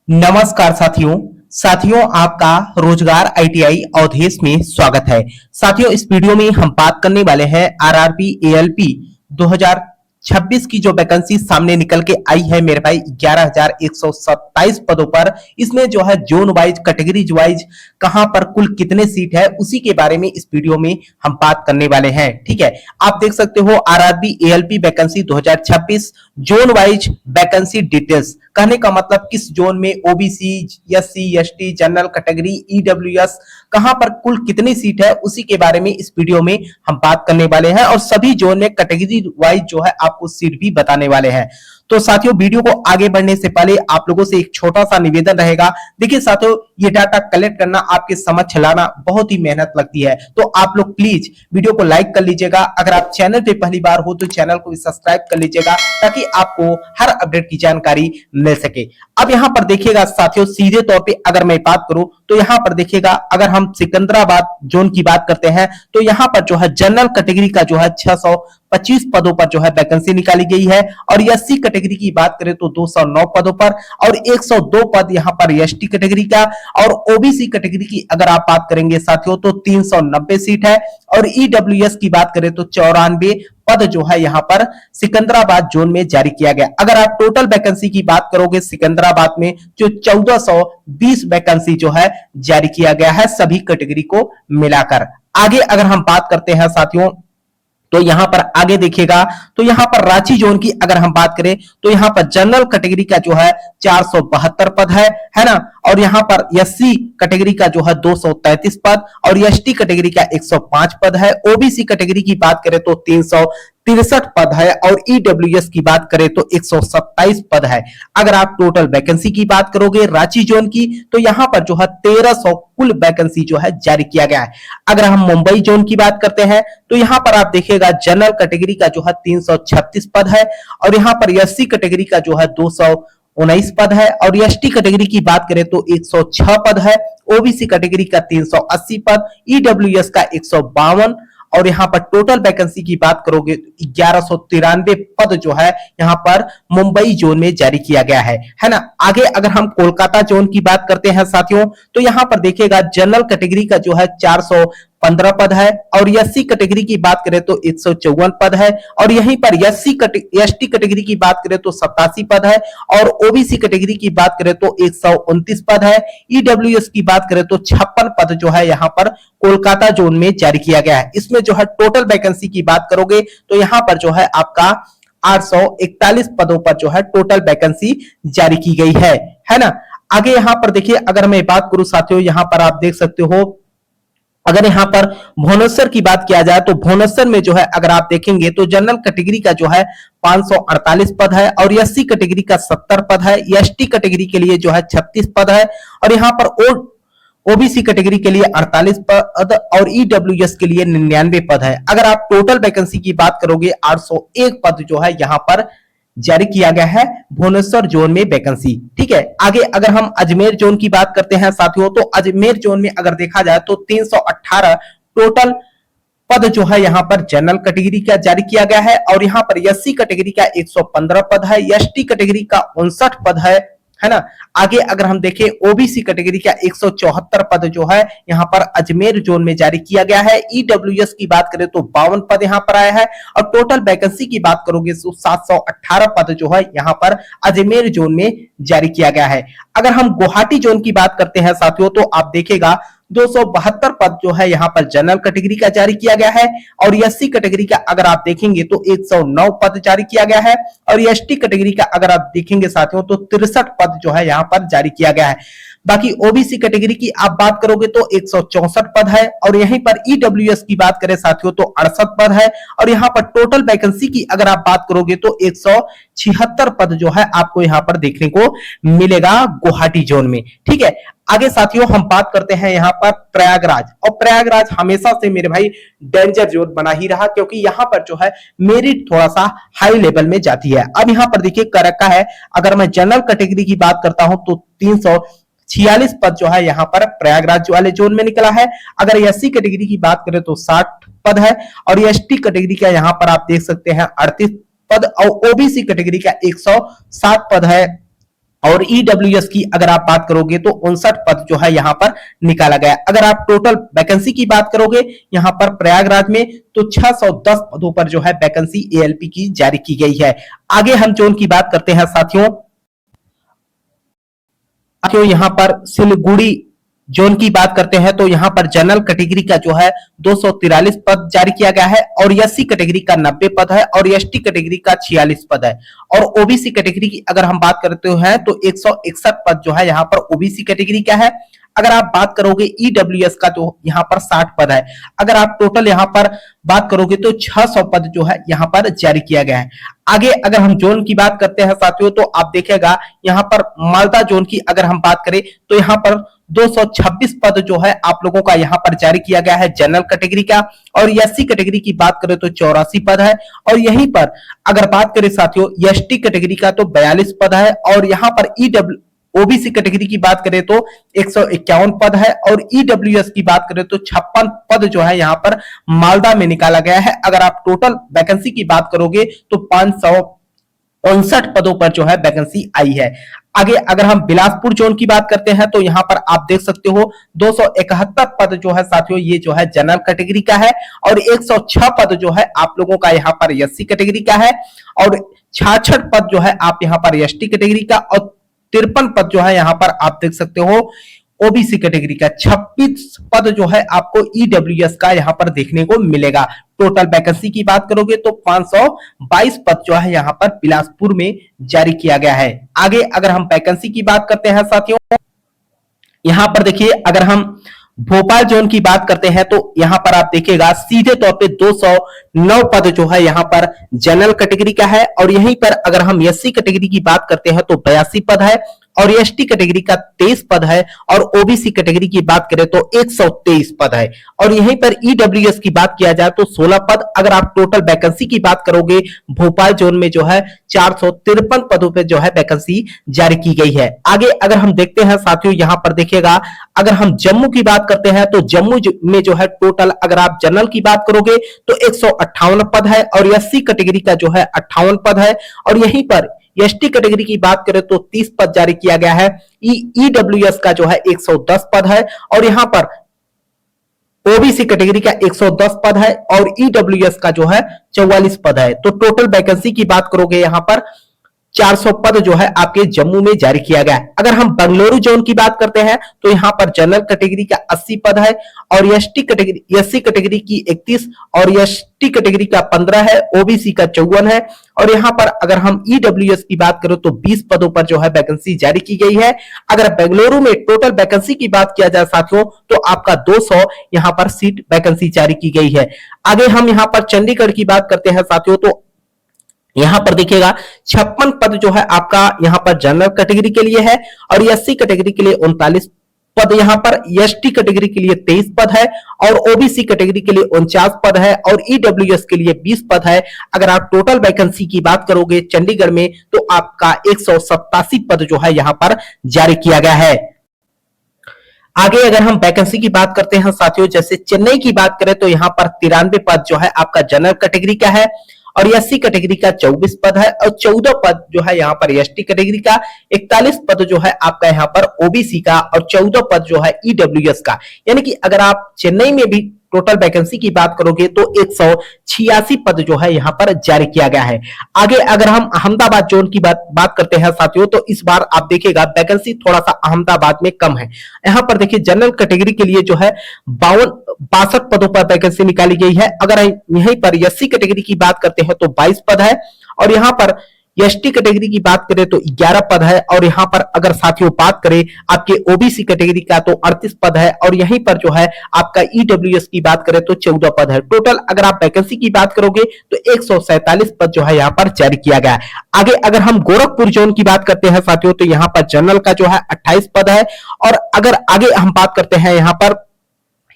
नमस्कार साथियों आपका रोजगार आईटीआई अवधेश में स्वागत है। साथियों, इस वीडियो में हम बात करने वाले हैं आरआरबी एएलपी 2026 की जो वैकेंसी सामने निकल के आई है मेरे भाई 11,127 पदों पर। इसमें जो है जोन वाइज, कैटेगरीज वाइज कहां पर कुल कितने सीट है उसी के बारे में इस वीडियो में हम बात करने वाले हैं। ठीक है, आप देख सकते हो RRB ALP vacancy 2026 zone wise vacancy details. कहने का मतलब किस जोन में OBC, SC, ST, general category, EWS कहां पर कुल कितनी सीट है उसी के बारे में इस वीडियो में हम बात करने वाले हैं और सभी जोन में कैटेगरी वाइज जो है आपको सीट भी बताने वाले हैं। तो साथियों, वीडियो को आगे बढ़ने से पहले आप लोगों से एक छोटा सा निवेदन रहेगा। देखिए साथियों, ये डाटा कलेक्ट करना, आपके समझ लाना बहुत ही मेहनत लगती है, तो आप लोग प्लीज वीडियो को लाइक कर लीजिएगा। अगर आप चैनल पे पहली बार हो तो चैनल को भी सब्सक्राइब कर लीजिएगा ताकि आपको हर अपडेट की जानकारी मिल सके। अब यहाँ पर देखिएगा साथियों, सीधे तौर पे अगर मैं बात करूं तो यहाँ पर देखिएगा, अगर हम सिकंदराबाद जोन की बात करते हैं तो यहाँ पर जो है जनरल कैटेगरी का जो है 625 पदों पर जो है वैकेंसी निकाली गई है और एससी कैटेगरी की बात करें तो 209 पदों पर और 102 पद यहाँ पर एसटी कैटेगरी का और ओबीसी कैटेगरी की अगर आप बात करेंगे साथियों तो 390 सीट है और ईडब्ल्यूएस की बात करें तो 94 पद जो है यहाँ पर सिकंदराबाद जोन में जारी किया गया। अगर आप टोटल वैकेंसी की बात करोगे सिकंदराबाद में जो 1420 वैकेंसी जो है जारी किया गया है सभी कैटेगरी को मिलाकर। आगे अगर हम बात करते हैं साथियों तो यहां पर आगे देखिएगा, तो यहां पर रांची जोन की अगर हम बात करें तो यहां पर जनरल कैटेगरी का जो है 472 पद है ना, और यहां पर एससी कैटेगरी का जो है 233 पद और एसटी कैटेगरी का 105 पद है। ओबीसी कैटेगरी की बात करें तो 363 पद है और ईडब्ल्यूएस की बात करें तो 127 पद है। अगर आप टोटल वैकेंसी की बात करोगे रांची जोन की तो यहां पर जो है 1300 कुल वैकेंसी जो है जारी किया गया है। अगर हम मुंबई जोन की बात करते हैं तो यहां पर आप देखिएगा जनरल कैटेगरी का जो है 336 पद है और यहां पर एससी कैटेगरी का जो है 219 पद है और एसटी कैटेगरी की बात करें तो 106 पद है। ओबीसी कैटेगरी का 380 पद, ईडब्ल्यूएस का 152 और यहाँ पर टोटल वैकेंसी की बात करोगे 1193 पद जो है यहाँ पर मुंबई जोन में जारी किया गया है ना। आगे अगर हम कोलकाता जोन की बात करते हैं साथियों तो यहाँ पर देखिएगा जनरल कैटेगरी का जो है 415 पद है और एससी कैटेगरी की बात करें तो 154 पद है और यहीं पर एसटी कैटेगरी की बात करें तो 87 पद है और ओबीसी कैटेगरी की बात करें तो 129 पद है। ईडब्ल्यूएस की बात करें तो 56 पद जो है यहाँ पर कोलकाता जोन में जारी किया गया है। इसमें जो है टोटल वैकेंसी की बात करोगे तो यहाँ पर जो है आपका 841 पदों पर जो है टोटल वैकेंसी जारी की गई है ना। आगे यहाँ पर देखिए, अगर मैं बात करूं साथियों, यहाँ पर आप देख सकते हो, अगर यहाँ पर भुवनेश्वर की बात किया जाए तो भुवनेश्वर में जो है अगर आप देखेंगे तो जनरल कैटेगरी का जो है 548 पद है और एससी कैटेगरी का 70 पद है। एसटी कैटेगरी के लिए जो है 36 पद है और यहाँ पर ओबीसी कैटेगरी के लिए 48 पद और ईडब्ल्यूएस के लिए 99 पद है। अगर आप टोटल वैकेंसी की बात करोगे 801 पद जो है यहाँ पर जारी किया गया है भुवनेश्वर जोन में वैकेंसी। ठीक है, आगे अगर हम अजमेर जोन की बात करते हैं साथियों तो अजमेर जोन में अगर देखा जाए तो 318 टोटल पद जो है यहाँ पर जनरल कैटेगरी का जारी किया गया है और यहाँ पर एससी कैटेगरी का 115 पद है, एसटी कैटेगरी का 59 पद है ना। आगे अगर हम देखें ओबीसी कैटेगरी का 174 पद जो है यहाँ पर अजमेर जोन में जारी किया गया है। ईडब्ल्यूएस की बात करें तो 52 पद यहाँ पर आया है और टोटल वैकेंसी की बात करोगे तो 718 पद जो है यहाँ पर अजमेर जोन में जारी किया गया है। अगर हम गुवाहाटी जोन की बात करते हैं साथियों तो आप देखेगा 272 पद जो है यहाँ पर जनरल कैटेगरी का जारी किया गया है और एससी कैटेगरी का अगर आप देखेंगे तो 109 पद जारी किया गया है और एसटी कैटेगरी का अगर आप देखेंगे साथियों तो 63 पद जो है यहाँ पर जारी किया गया है। बाकी ओबीसी कैटेगरी की आप बात करोगे तो 164 पद है और यहीं पर ईडब्ल्यूएस की बात करें साथियों तो 68 पद है और यहाँ पर टोटल वैकेंसी की अगर आप बात करोगे तो 176 पद जो है आपको यहाँ पर देखने को मिलेगा गुवाहाटी जोन में। ठीक है, आगे साथियों हम बात करते हैं यहाँ पर प्रयागराज, और प्रयागराज हमेशा से मेरे भाई डेंजर जोन बना ही रहा क्योंकि यहाँ पर जो है मेरिट थोड़ा सा हाई लेवल में जाती है। अब यहाँ पर देखिए कर रखा है, अगर मैं जनरल कैटेगरी की बात करता हूं तो 346 पद जो है यहाँ पर प्रयागराज वाले जोन में निकला है। अगर एससी कैटेगरी की बात करें तो 60 पद है और एसटी कैटेगरी का यहाँ पर आप देख सकते हैं 38 पद और ओबीसी कैटेगरी का 107 पद है और ईडब्ल्यूएस की अगर आप बात करोगे तो 59 पद जो है यहाँ पर निकाला गया। अगर आप टोटल वैकेंसी की बात करोगे यहाँ पर प्रयागराज में तो 610 पदों पर जो है वैकेंसी एएलपी की जारी की गई है। आगे हम जोन की बात करते हैं साथियों, यहाँ पर सिलीगुड़ी जोन की बात करते हैं तो यहाँ पर जनरल कैटेगरी का जो है 243 पद जारी किया गया है और एससी कैटेगरी का 90 पद है और एसटी कैटेगरी का 46 पद है और ओबीसी कैटेगरी की अगर हम बात करते हैं तो 161 पद जो है यहाँ पर ओबीसी कैटेगरी का है। अगर आप बात करोगे ईडब्ल्यूएस का तो यहाँ पर 60 पद है। अगर आप टोटल यहाँ पर बात करोगे तो 600 पद जो है यहाँ पर जारी किया गया है। आगे अगर हम जोन की बात करते हैं साथियों तो आप देखेगा यहाँ पर मालदा जोन की अगर हम बात करें तो यहाँ पर 226 पद जो है आप लोगों का यहाँ पर जारी किया गया है जनरल कैटेगरी का और एससी कैटेगरी की बात करें तो 84 पद है और यहीं पर अगर बात करें साथियों एसटी कैटेगरी का तो 42 पद है और यहाँ पर ओबीसी कैटेगरी की बात करें तो 151 पद है और ईडब्ल्यूएस की बात करें तो 56 पद जो है यहाँ पर मालदा में निकाला गया है। अगर आप टोटल वैकेंसी की बात करोगे तो 559 पदों पर जो है वैकेंसी आई है। आगे अगर हम बिलासपुर जोन की बात करते हैं तो यहाँ पर आप देख सकते हो 271 पद जो है साथियों ये जो है जनरल कैटेगरी का है और 106 पद जो है आप लोगों का यहाँ पर एससी कैटेगरी का है और 66 पद जो है आप यहाँ पर एसटी कैटेगरी का और 53 पद जो है यहाँ पर आप देख सकते हो ओबीसी कैटेगरी का। 26 पद जो है आपको ईडब्ल्यूएस का यहाँ पर देखने को मिलेगा। टोटल वैकेंसी की बात करोगे तो 522 पद जो है यहाँ पर बिलासपुर में जारी किया गया है। आगे अगर हम वैकेंसी की बात करते हैं साथियों, यहाँ पर देखिए अगर हम भोपाल जोन की बात करते हैं तो यहाँ पर आप देखिएगा सीधे तौर पे 209 पद जो है यहाँ पर जनरल कैटेगरी का है और यहीं पर अगर हम एससी कैटेगरी की बात करते हैं तो 82 पद है और एसटी कैटेगरी का 23 पद है और ओबीसी कैटेगरी की बात करें तो 123 पद है और यहीं पर ईडब्ल्यूएस की बात किया जाए तो 16 पद। अगर आप टोटल वैकेंसी की बात करोगे भोपाल जोन में जो है 453 पदों पे जो है वैकेंसी जारी की गई है। आगे अगर हम देखते हैं साथियों यहाँ पर देखिएगा अगर हम जम्मू की बात करते हैं तो जम्मू में जो है टोटल अगर आप जनरल की बात करोगे तो 158 पद है और एससी कैटेगरी का जो है 58 पद है और यहीं पर एसटी कैटेगरी की बात करें तो 30 पद जारी किया गया है। ईडब्ल्यूएस का जो है 110 पद है और यहां पर ओबीसी कैटेगरी का 110 पद है और ईडब्ल्यूएस का जो है 44 पद है। तो टोटल वैकेंसी की बात करोगे यहां पर 400 पद जो है आपके जम्मू में जारी किया गया है। अगर हम बेंगलुरु जोन की बात करते हैं तो यहाँ पर जनरल कैटेगरी का 80 पद है और एससी कैटेगरी की 31 और एसटी कैटेगरी का 15 है, ओबीसी का 54 है और यहाँ पर अगर हम ईडब्ल्यूएस की बात करें तो 20 पदों पर जो है वैकेंसी जारी की गई है। अगर बेंगलुरु में टोटल वैकेंसी की बात किया जाए साथियों तो आपका 200 यहाँ पर सीट वैकेंसी जारी की गई है। आगे हम यहाँ पर चंडीगढ़ की बात करते हैं साथियों तो यहां पर देखिएगा 56 पद जो है आपका यहां पर जनरल कैटेगरी के लिए है और एससी कैटेगरी के लिए 39 पद, यहां पर एसटी कैटेगरी के लिए 23 पद है और ओबीसी कैटेगरी के लिए 49 पद है और ईडब्ल्यूएस के लिए 20 पद है। अगर आप टोटल वैकेंसी की बात करोगे चंडीगढ़ में तो आपका 187 पद जो है यहां पर जारी किया गया है। आगे अगर हम वैकेंसी की बात करते हैं साथियों, जैसे चेन्नई की बात करें तो यहाँ पर 93 पद जो है आपका जनरल कैटेगरी का है और एससी कैटेगरी का 24 पद है और 14 पद जो है यहाँ पर एसटी कैटेगरी का, 41 पद जो है आपका यहाँ पर ओबीसी का और 14 पद जो है ईडब्ल्यूएस का। यानी कि अगर आप चेन्नई में भी टोटल वैकेंसी की बात करोगे तो 186 पद जो है यहाँ पर जारी किया गया है। आगे अगर हम अहमदाबाद जोन की बात करते हैं साथियों तो इस बार आप देखिएगा वैकेंसी थोड़ा सा अहमदाबाद में कम है। यहाँ पर देखिए जनरल कैटेगरी के लिए जो है 62 पदों पर वैकेंसी निकाली गई है। अगर यहीं पर एससी कैटेगरी की बात करते हैं तो 22 पद है और यहाँ पर एसटी कैटेगरी की बात करें तो 11 पद है और यहाँ पर अगर साथियों बात करें आपके ओबीसी कैटेगरी का तो 38 पद है और यहीं पर जो है आपका ईडब्ल्यूएस की बात करें तो 14 पद है। टोटल अगर आप वैकेंसी की बात करोगे तो 147 पद जो है यहाँ पर जारी किया गया है। आगे अगर हम गोरखपुर जोन की बात करते हैं साथियों तो यहाँ पर जनरल का जो है 28 पद है और अगर आगे हम बात करते हैं यहाँ पर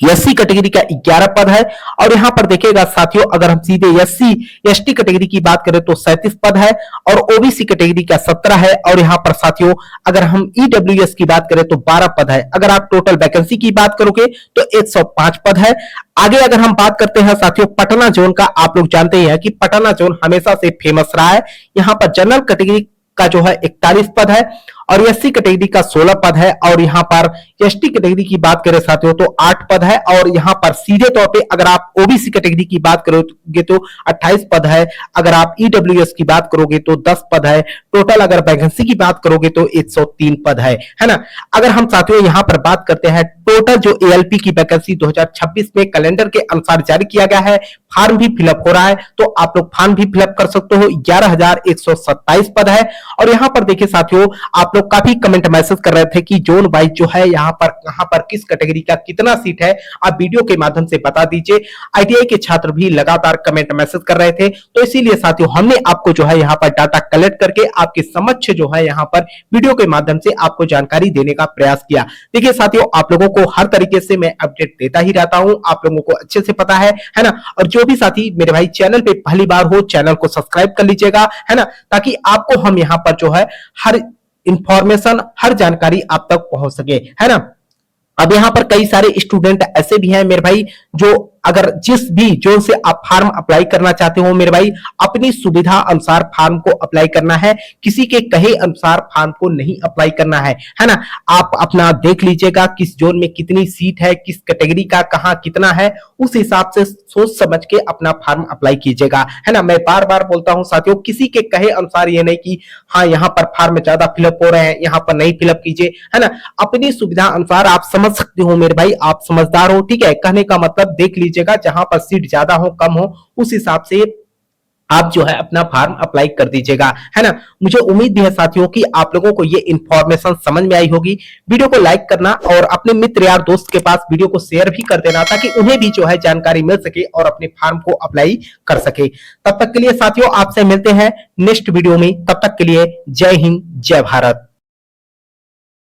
एससी कैटेगरी का 11 पद है और यहां पर देखिएगा साथियों अगर हम सीधे एससी एसटी कैटेगरी की बात करें तो 37 पद है और ओबीसी कैटेगरी का 17 है और यहां पर साथियों अगर हम ईडब्ल्यूएस की बात करें तो 12 पद है। अगर आप टोटल वैकेंसी की बात करोगे तो 105 पद है। आगे अगर हम बात करते हैं साथियों पटना जोन का, आप लोग जानते हैं कि पटना जोन हमेशा से फेमस रहा है। यहाँ पर जनरल कैटेगरी का जो है 41 पद है और एससी कैटेगरी का 16 पद है और यहाँ पर एसटी कैटेगरी की बात करें साथियों तो 8 पद है और यहाँ पर सीधे तौर पे अगर आप ओबीसी कैटेगरी की बात करोगे तो 28 पद है, अगर आप ईडब्ल्यूएस की बात करोगे तो 10 पद है, टोटल अगर वैकेंसी की बात करोगे तो 103 पद है ना। अगर हम साथियों यहाँ पर बात करते हैं टोटल जो एएलपी की वैकेंसी 2026 में कैलेंडर के अनुसार जारी किया गया है, फॉर्म भी फिलअप हो रहा है तो आप लोग फॉर्म भी फिलअप कर सकते हो। 11,127 पद है और यहाँ पर देखिए साथियों आप लोग काफी कमेंट मैसेज कर रहे थे कि जोन वाइज जो है यहाँ पर कहां पर किस कैटेगरी का कितना सीट है, आप वीडियो के माध्यम से बता दीजिए। आईटीआई के छात्र भी लगातार कमेंट मैसेज कर रहे थे तो इसीलिए साथियों हमने आपको जो है यहाँ पर डाटा कलेक्ट करके आपके समक्ष जो है यहाँ पर वीडियो के माध्यम से आपको जानकारी देने का प्रयास किया। देखिए साथियों आप लोगों को हर तरीके से मैं अपडेट देता ही रहता हूं, आप लोगों को अच्छे से पता है ना। और जो भी साथी मेरे भाई चैनल पे पहली बार हो चैनल को सब्सक्राइब कर लीजिएगा, है ना, ताकि आपको हम यहाँ पर जो है हर इंफॉर्मेशन हर जानकारी आप तक पहुंच सके, है ना। अब यहाँ पर कई सारे स्टूडेंट ऐसे भी हैं मेरे भाई जो अगर जिस भी जोन से आप फॉर्म अप्लाई करना चाहते हो मेरे भाई अपनी सुविधा अनुसार फॉर्म को अप्लाई करना है, किसी के कहे अनुसार फॉर्म को नहीं अप्लाई करना है ना। आप अपना देख लीजिएगा किस जोन में कितनी सीट है, किस कैटेगरी का कहां कितना है, उस हिसाब से सोच समझ के अपना फॉर्म अप्लाई कीजिएगा, है ना। मैं बार बार बोलता हूं साथियों किसी के कहे अनुसार ये नहीं कि हाँ यहाँ पर फॉर्म ज्यादा फिलअप हो रहे हैं यहाँ पर नहीं फिलअप कीजिए, है ना। अपनी सुविधा अनुसार आप समझ सकते हो मेरे भाई, आप समझदार हो, ठीक है। कहने का मतलब देख लीजिए जहां पर सीट ज्यादा हो कम हो उस हिसाब से आप जो है अपना फॉर्म अप्लाई कर दीजिएगा, है ना। मुझे उम्मीद भी है साथियों कि आप लोगों को ये इंफॉर्मेशन समझ में आई होगी। वीडियो को लाइक करना और अपने मित्र यार दोस्त के पास वीडियो को शेयर भी कर देना ताकि उन्हें भी जो है जानकारी मिल सके और अपने फॉर्म को अप्लाई कर सके। तब तक के लिए साथियों आपसे मिलते हैं नेक्स्ट वीडियो में, तब तक के लिए जय हिंद जय भारत।